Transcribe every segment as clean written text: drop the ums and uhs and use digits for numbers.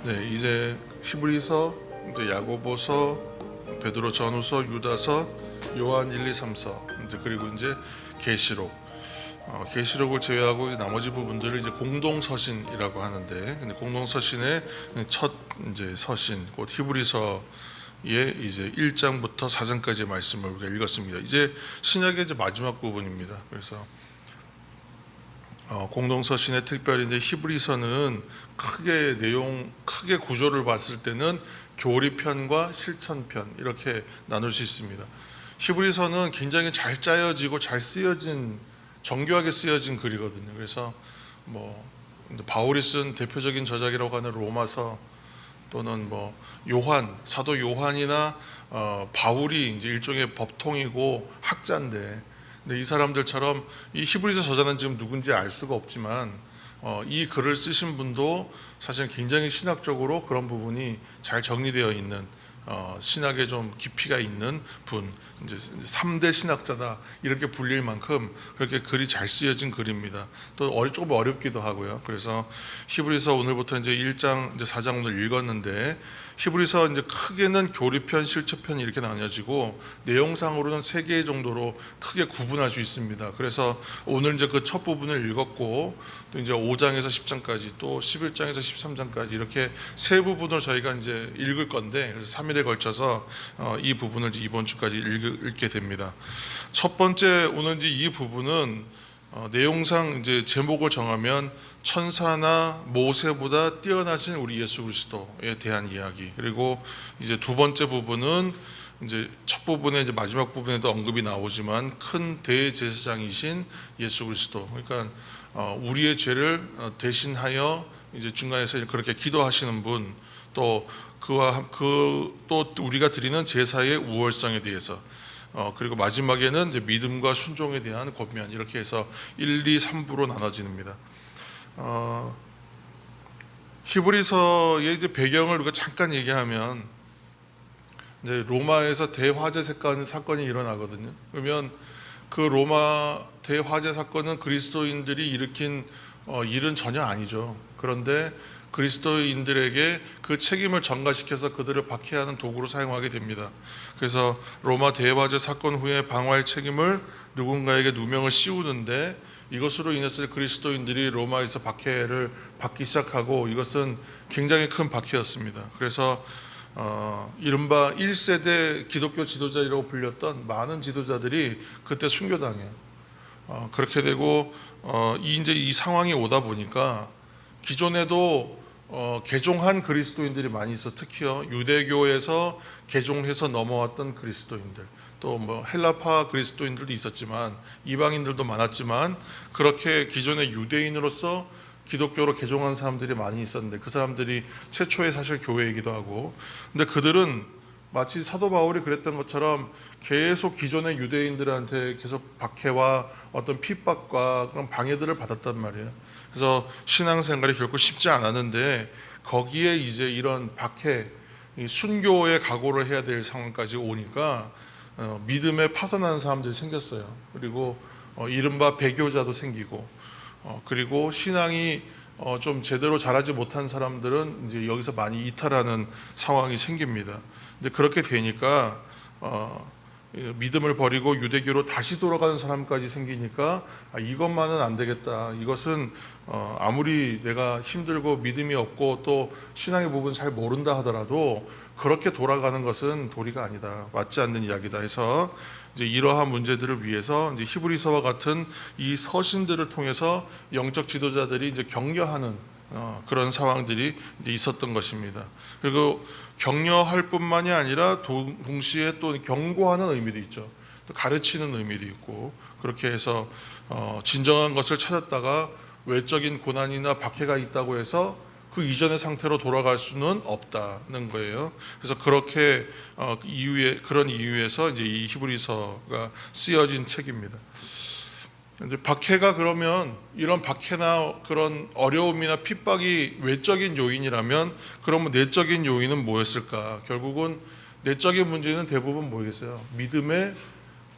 네, 이제 히브리서, 이제 야고보서, 베드로 전후서, 유다서, 요한 1, 2, 3서, 이제 그리고 이제 계시록. 계시록을 제외하고 나머지 부분들을 이제 공동 서신이라고 하는데, 근데 공동 서신의 첫 이제 서신, 곧 히브리서의 이제 1장부터 4장까지의 말씀을 우리가 읽었습니다. 이제 신약의 이제 마지막 부분입니다. 그래서 공동서신의 특별히 이제 히브리서는 크게 구조를 봤을 때는 교리편과 실천편 이렇게 나눌 수 있습니다. 히브리서는 굉장히 잘 짜여지고 잘 쓰여진, 정교하게 쓰여진 글이거든요. 그래서 바울이 쓴 대표적인 저작이라고 하는 로마서, 또는 사도 요한이나 바울이 이제 일종의 법통이고 학자인데, 근데 이 사람들처럼 이 히브리서 저자는 지금 누군지 알 수가 없지만 이 글을 쓰신 분도 사실 굉장히 신학적으로 그런 부분이 잘 정리되어 있는, 신학에 좀 깊이가 있는 분, 이제 3대 신학자다 이렇게 불릴 만큼 그렇게 글이 잘 쓰여진 글입니다. 또 조금 어렵기도 하고요. 그래서 히브리서 오늘부터 이제 1장, 이제 4장 오늘 읽었는데, 히브리서 이제 크게는 교리편, 실천편 이렇게 나뉘어지고 내용상으로는 3개 정도로 크게 구분할 수 있습니다. 그래서 오늘 이제 그 첫 부분을 읽었고, 또 이제 5장에서 10장까지, 또 11장에서 13장까지 이렇게 세 부분을 저희가 이제 읽을 건데, 그래서 3일에 걸쳐서 이 부분을 이제 이번 주까지 읽게 됩니다. 첫 번째 오늘 이제 이 부분은 내용상 이제 제목을 정하면 천사나 모세보다 뛰어나신 우리 예수 그리스도에 대한 이야기, 그리고 이제 두 번째 부분은 이제 첫 부분에 이제 마지막 부분에도 언급이 나오지만 큰 대제사장이신 예수 그리스도, 그러니까 우리의 죄를 대신하여 이제 중간에서 그렇게 기도하시는 분, 또 또 우리가 드리는 제사의 우월성에 대해서, 그리고 마지막에는 이제 믿음과 순종에 대한 권면, 이렇게 해서 1, 2, 3부로 나눠집니다. 히브리서의 이제 배경을 우리가 잠깐 얘기하면, 이제 로마에서 대화재 사건이 일어나거든요. 그러면 그 로마 대화재 사건은 그리스도인들이 일으킨 일은 전혀 아니죠. 그런데 그리스도인들에게 그 책임을 전가시켜서 그들을 박해하는 도구로 사용하게 됩니다. 그래서 로마 대화재 사건 후에 방어할 책임을 누군가에게 누명을 씌우는데, 이것으로 인해서 그리스도인들이 로마에서 박해를 받기 시작하고, 이것은 굉장히 큰 박해였습니다. 그래서 이른바 1세대 기독교 지도자라고 불렸던 많은 지도자들이 그때 순교당해요. 그렇게 되고 이제 이 상황이 오다 보니까 기존에도 개종한 그리스도인들이 많이 있어. 특히요 유대교에서 개종해서 넘어왔던 그리스도인들, 또 헬라파 그리스도인들도 있었지만 이방인들도 많았지만, 그렇게 기존의 유대인으로서 기독교로 개종한 사람들이 많이 있었는데, 그 사람들이 최초의 사실 교회이기도 하고, 근데 그들은 마치 사도 바울이 그랬던 것처럼 계속 기존의 유대인들한테 계속 박해와 어떤 핍박과 그런 방해들을 받았단 말이에요. 그래서 신앙생활이 결코 쉽지 않았는데, 거기에 이제 이런 박해, 순교의 각오를 해야 될 상황까지 오니까 믿음에 파산하는 사람들이 생겼어요. 그리고 이른바 배교자도 생기고, 그리고 신앙이 좀 제대로 자라지 못한 사람들은 이제 여기서 많이 이탈하는 상황이 생깁니다. 이제 그렇게 되니까 믿음을 버리고 유대교로 다시 돌아가는 사람까지 생기니까, 이것만은 안 되겠다. 이것은 아무리 내가 힘들고 믿음이 없고 또 신앙의 부분 잘 모른다 하더라도 그렇게 돌아가는 것은 도리가 아니다, 맞지 않는 이야기다 해서, 이제 이러한 문제들을 위해서 이제 히브리서와 같은 이 서신들을 통해서 영적 지도자들이 이제 격려하는 그런 상황들이 이제 있었던 것입니다. 그리고 격려할 뿐만이 아니라 동시에 또 경고하는 의미도 있죠. 또 가르치는 의미도 있고, 그렇게 해서 진정한 것을 찾았다가 외적인 고난이나 박해가 있다고 해서 그 이전의 상태로 돌아갈 수는 없다는 거예요. 그래서 그렇게 그런 이유에서 이제 이 히브리서가 쓰여진 책입니다. 이제 박해가, 그러면 이런 박해나 그런 어려움이나 핍박이 외적인 요인이라면, 그러면 내적인 요인은 뭐였을까? 결국은 내적인 문제는 대부분 뭐겠어요? 믿음의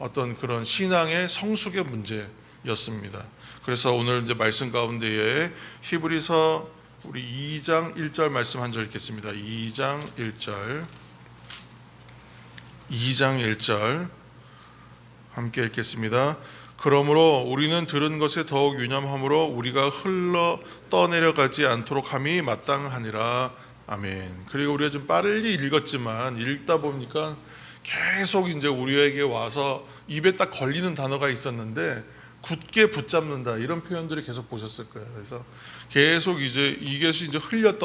어떤 그런 신앙의 성숙의 문제였습니다. 그래서 오늘 이제 말씀 가운데에 히브리서 우리 2장 1절 말씀 한 절 읽겠습니다. 2장 1절 함께 읽겠습니다. 그러므로 우리는 들은 것에 더욱 유념함으로 우리가 흘러 떠내려가지 않도록 함이 마땅하니라. 아멘. 그리고 우리가 좀 빨리 읽었지만 읽다 보니까 계속 이제 우리에게 와서 입에 딱 걸리는 단어가 있었는데, 굳게 붙잡는다, 이런 표현들을 계속 보셨을 거예요. 그래서 계속 이제 이것이 이제 흘려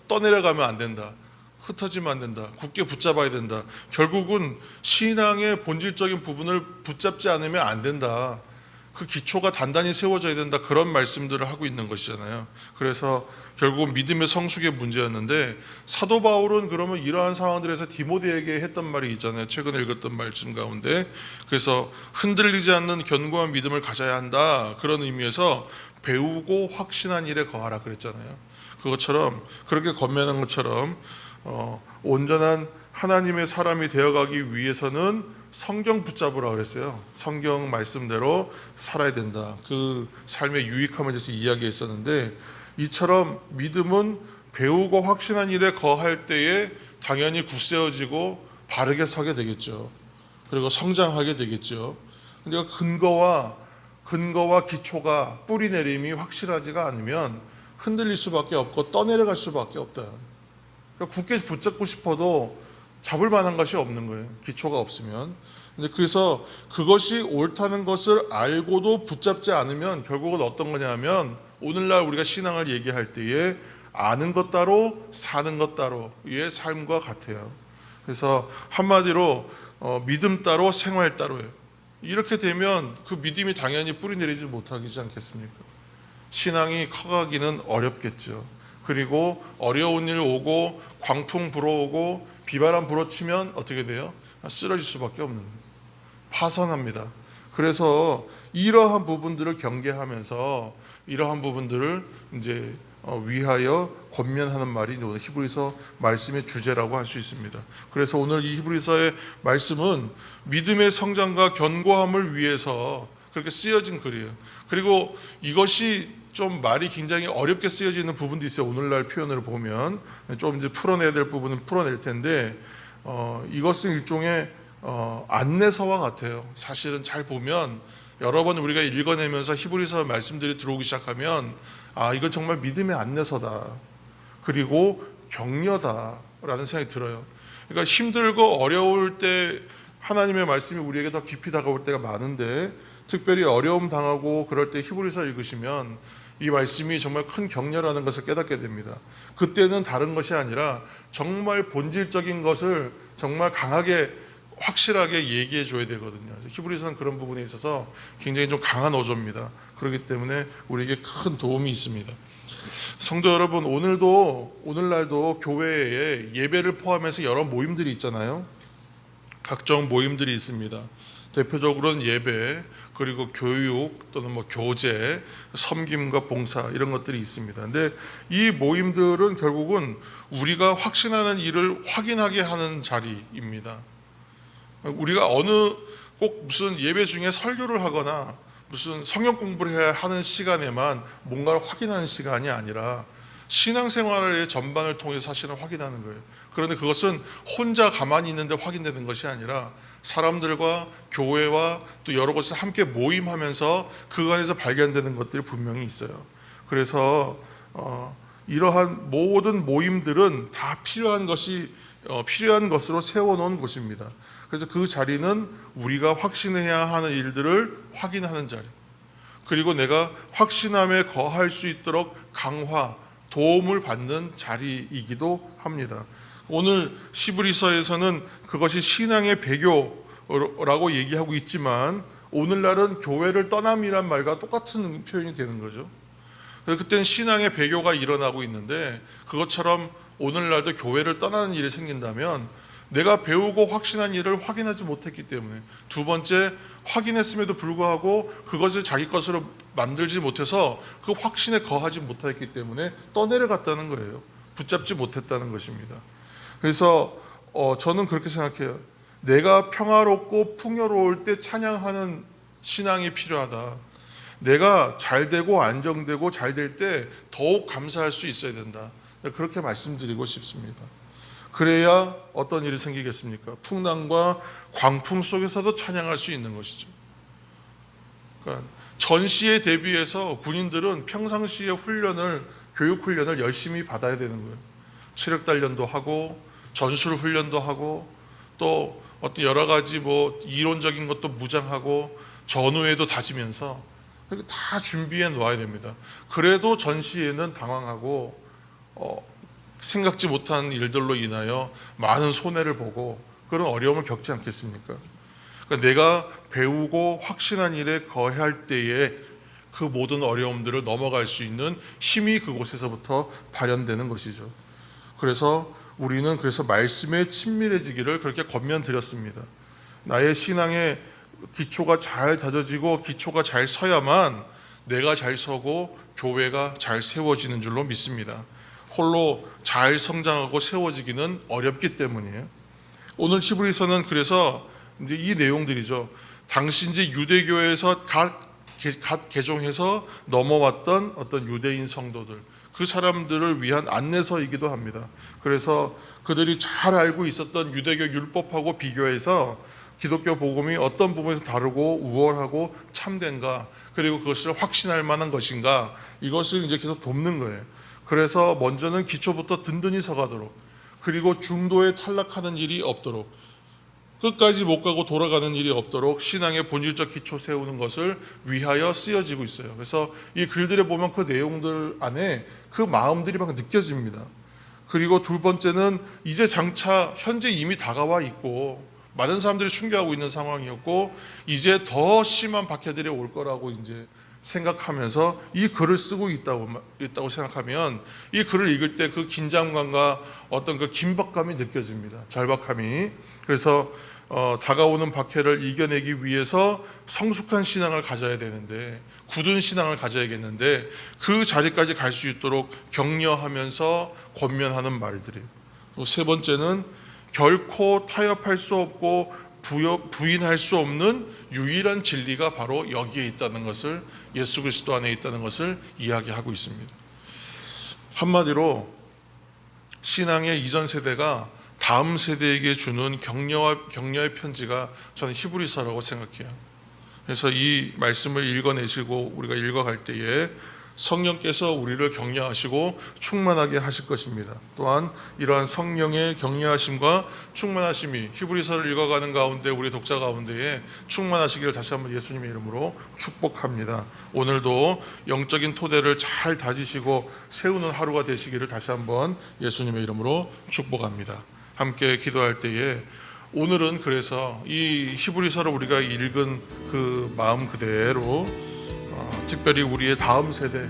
떠내려가면 안 된다, 흩어지면 안 된다, 굳게 붙잡아야 된다. 결국은 신앙의 본질적인 부분을 붙잡지 않으면 안 된다. 그 기초가 단단히 세워져야 된다. 그런 말씀들을 하고 있는 것이잖아요. 그래서 결국은 믿음의 성숙의 문제였는데, 사도 바울은 그러면 이러한 상황들에서 디모데에게 했던 말이 있잖아요. 최근에 읽었던 말씀 가운데. 그래서 흔들리지 않는 견고한 믿음을 가져야 한다, 그런 의미에서 배우고 확신한 일에 거하라 그랬잖아요. 그것처럼, 그렇게 권면한 것처럼 온전한 하나님의 사람이 되어가기 위해서는 성경 붙잡으라 그랬어요. 성경 말씀대로 살아야 된다. 그 삶의 유익함에 대해서 이야기했었는데, 이처럼 믿음은 배우고 확신한 일에 거할 때에 당연히 굳세어지고 바르게 서게 되겠죠. 그리고 성장하게 되겠죠. 근데 근거와 기초가, 뿌리 내림이 확실하지가 않으면 흔들릴 수밖에 없고 떠내려갈 수밖에 없다. 그러니까 굳게 붙잡고 싶어도 잡을 만한 것이 없는 거예요. 기초가 없으면. 근데 그래서 그것이 옳다는 것을 알고도 붙잡지 않으면 결국은 어떤 거냐면, 오늘날 우리가 신앙을 얘기할 때에 아는 것 따로 사는 것 따로의 삶과 같아요. 그래서 한마디로 믿음 따로 생활 따로예요. 이렇게 되면 그 믿음이 당연히 뿌리 내리지 못하지 않겠습니까? 신앙이 커가기는 어렵겠죠. 그리고 어려운 일 오고 광풍 불어오고 비바람 불어치면 어떻게 돼요? 쓰러질 수밖에 없는 거예요. 파선합니다. 그래서 이러한 부분들을 경계하면서 이러한 부분들을 이제 위하여 권면하는 말이 오늘 히브리서 말씀의 주제라고 할 수 있습니다. 그래서 오늘 이 히브리서의 말씀은 믿음의 성장과 견고함을 위해서 그렇게 쓰여진 글이에요. 그리고 이것이 좀 말이 굉장히 어렵게 쓰여지는 부분도 있어요. 오늘날 표현을 보면 좀 이제 풀어내야 될 부분은 풀어낼 텐데, 이것은 일종의 안내서와 같아요. 사실은 잘 보면 여러 번 우리가 읽어내면서 히브리서 말씀들이 들어오기 시작하면, 이건 정말 믿음의 안내서다, 그리고 격려다라는 생각이 들어요. 그러니까 힘들고 어려울 때 하나님의 말씀이 우리에게 더 깊이 다가올 때가 많은데, 특별히 어려움 당하고 그럴 때 히브리서 읽으시면 이 말씀이 정말 큰 격려라는 것을 깨닫게 됩니다. 그때는 다른 것이 아니라 정말 본질적인 것을 정말 강하게 확실하게 얘기해 줘야 되거든요. 히브리서는 그런 부분에 있어서 굉장히 좀 강한 어조입니다. 그렇기 때문에 우리에게 큰 도움이 있습니다. 성도 여러분, 오늘날도 교회에 예배를 포함해서 여러 모임들이 있잖아요. 각종 모임들이 있습니다. 대표적으로는 예배, 그리고 교육 또는 교제, 섬김과 봉사, 이런 것들이 있습니다. 근데 이 모임들은 결국은 우리가 확신하는 일을 확인하게 하는 자리입니다. 우리가 꼭 무슨 예배 중에 설교를 하거나 무슨 성경 공부를 해야 하는 시간에만 뭔가를 확인하는 시간이 아니라 신앙생활의 전반을 통해서 사실은 확인하는 거예요. 그런데 그것은 혼자 가만히 있는데 확인되는 것이 아니라 사람들과 교회와 또 여러 곳에서 함께 모임하면서 그 안에서 발견되는 것들이 분명히 있어요. 그래서 이러한 모든 모임들은 다 필요한 것으로 세워놓은 곳입니다. 그래서 그 자리는 우리가 확신해야 하는 일들을 확인하는 자리, 그리고 내가 확신함에 거할 수 있도록 강화, 도움을 받는 자리이기도 합니다. 오늘 히브리서에서는 그것이 신앙의 배교라고 얘기하고 있지만, 오늘날은 교회를 떠남이란 말과 똑같은 표현이 되는 거죠. 그때는 신앙의 배교가 일어나고 있는데, 그것처럼 오늘날도 교회를 떠나는 일이 생긴다면 내가 배우고 확신한 일을 확인하지 못했기 때문에, 두 번째, 확인했음에도 불구하고 그것을 자기 것으로 만들지 못해서 그 확신에 거하지 못했기 때문에 떠내려갔다는 거예요. 붙잡지 못했다는 것입니다. 그래서 저는 그렇게 생각해요. 내가 평화롭고 풍요로울 때 찬양하는 신앙이 필요하다. 내가 잘 되고 안정되고 잘 될 때 더욱 감사할 수 있어야 된다. 그렇게 말씀드리고 싶습니다. 그래야 어떤 일이 생기겠습니까? 풍랑과 광풍 속에서도 찬양할 수 있는 것이죠. 그러니까 전시에 대비해서 군인들은 평상시에 교육 훈련을 열심히 받아야 되는 거예요. 체력 단련도 하고 전술 훈련도 하고 또 어떤 여러 가지 이론적인 것도 무장하고 전후에도 다지면서 다 준비해 놓아야 됩니다. 그래도 전시에는 당황하고 생각지 못한 일들로 인하여 많은 손해를 보고 그런 어려움을 겪지 않겠습니까? 그러니까 내가 배우고 확신한 일에 거할 때에 그 모든 어려움들을 넘어갈 수 있는 힘이 그곳에서부터 발현되는 것이죠. 그래서 우리는 말씀에 친밀해지기를 그렇게 권면드렸습니다. 나의 신앙의 기초가 잘 다져지고 기초가 잘 서야만 내가 잘 서고 교회가 잘 세워지는 줄로 믿습니다. 홀로 잘 성장하고 세워지기는 어렵기 때문이에요. 오늘 히브리서는 그래서 이제 이 내용들이죠. 당시 이제 유대교에서 갓 개종해서 넘어왔던 어떤 유대인 성도들, 그 사람들을 위한 안내서이기도 합니다. 그래서 그들이 잘 알고 있었던 유대교 율법하고 비교해서 기독교 복음이 어떤 부분에서 다르고 우월하고 참된가, 그리고 그것을 확신할 만한 것인가, 이것을 이제 계속 돕는 거예요. 그래서 먼저는 기초부터 든든히 서가도록, 그리고 중도에 탈락하는 일이 없도록, 끝까지 못 가고 돌아가는 일이 없도록 신앙의 본질적 기초 세우는 것을 위하여 쓰여지고 있어요. 그래서 이 글들에 보면 그 내용들 안에 그 마음들이 막 느껴집니다. 그리고 두 번째는 이제 장차 현재 이미 다가와 있고 많은 사람들이 순교하고 있는 상황이었고 이제 더 심한 박해들이 올 거라고 이제 생각하면서 이 글을 쓰고 있다고 생각하면 이 글을 읽을 때 그 긴장감과 어떤 그 긴박감이 느껴집니다. 절박함이. 그래서 다가오는 박해를 이겨내기 위해서 성숙한 신앙을 가져야 되는데, 굳은 신앙을 가져야겠는데, 그 자리까지 갈 수 있도록 격려하면서 권면하는 말들이. 또 세 번째는 결코 타협할 수 없고 부인할 수 없는 유일한 진리가 바로 여기에 있다는 것을, 예수 그리스도 안에 있다는 것을 이야기하고 있습니다. 한마디로 신앙의 이전 세대가 다음 세대에게 주는 격려의 편지가 저는 히브리서라고 생각해요. 그래서 이 말씀을 읽어내시고 우리가 읽어갈 때에 성령께서 우리를 격려하시고 충만하게 하실 것입니다. 또한 이러한 성령의 격려하심과 충만하심이 히브리서를 읽어가는 가운데 우리 독자 가운데에 충만하시기를 다시 한번 예수님의 이름으로 축복합니다. 오늘도 영적인 토대를 잘 다지시고 세우는 하루가 되시기를 다시 한번 예수님의 이름으로 축복합니다. 함께 기도할 때에 오늘은 그래서 이 히브리서를 우리가 읽은 그 마음 그대로 특별히 우리의 다음 세대,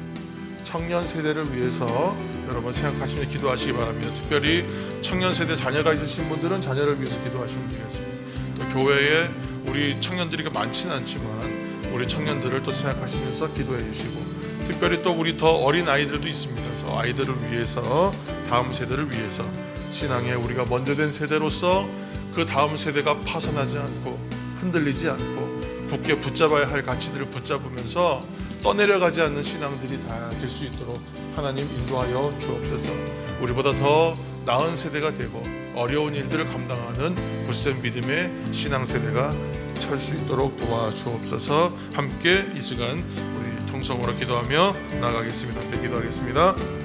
청년 세대를 위해서 여러분 생각하시며 기도하시기 바랍니다. 특별히 청년 세대 자녀가 있으신 분들은 자녀를 위해서 기도하시면 되겠습니다. 또 교회에 우리 청년들이 많지는 않지만 우리 청년들을 또 생각하시면서 기도해 주시고, 특별히 또 우리 더 어린 아이들도 있습니다. 그래서 아이들을 위해서, 다음 세대를 위해서 신앙에 우리가 먼저 된 세대로서 그 다음 세대가 파산하지 않고 흔들리지 않고 굳게 붙잡아야 할 가치들을 붙잡으면서 떠내려가지 않는 신앙들이 다 될 수 있도록 하나님 인도하여 주옵소서. 우리보다 더 나은 세대가 되고 어려운 일들을 감당하는 굳센 믿음의 신앙 세대가 설 수 있도록 도와주옵소서. 함께 이 시간 우리 통성으로 기도하며 나아가겠습니다. 함께 기도하겠습니다.